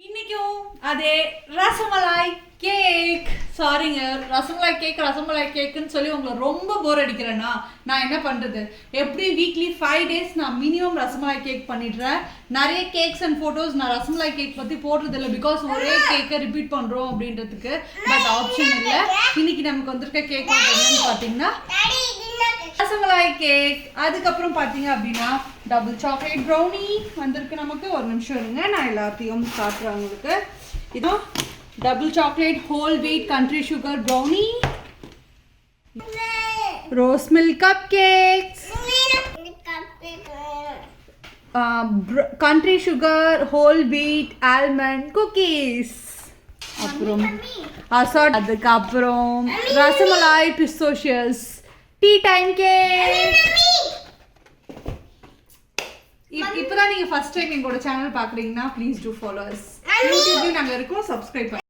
இன்னைக்கும் அதே ரசமலாய் கேக். சாரிங்க, ரசமலாய் கேக்குன்னு சொல்லி உங்களை ரொம்ப போர் அடிக்கிறேன்னா நான் என்ன பண்றது? எப்படி வீக்லி 5 days நான் மினிமம் ரசமலாய் கேக் பண்ணிடுறேன். நிறைய கேக்ஸ் அண்ட் போட்டோஸ் நான் ரசமலாய் கேக் பத்தி போடுறது இல்லை, பிகாஸ் ஒரே கேக்கை ரிப்பீட் பண்றோம் அப்படின்றதுக்கு. பட் ஆப்ஷன் இல்லை. இன்னைக்கு நமக்கு வந்திருக்க கேக் என்னன்னு பாத்தீங்கன்னா ரசமலாய் கேக். அதுக்கப்புறம் பாத்தீங்க அப்படின்னா டபுள் சாக்லேட் ப்ரௌனி வந்திருக்கு நமக்கு. ஒரு நிமிஷம் இருங்க, நான் எல்லாத்தையும் காட்டுறேன் உங்களுக்கு. இதோ double chocolate whole wheat country sugar brownie, rose milk cup cakes, country sugar whole wheat almond cookies, அப்புறம் அசாட், அதுக்கப்புறம் ரசமலாய் பிஸ்தோஷியஸ் டீ டைம் கேக். இப்போதான் நீங்க ஃபர்ஸ்ட் டைம் எங்களோட சேனல் பாக்குறீங்கன்னா ப்ளீஸ் டூ ஃபாலோ அஸ். யூடியூப்லயும் நாங்க இருக்கோம், சப்ஸ்கிரைப் பண்ணுங்க.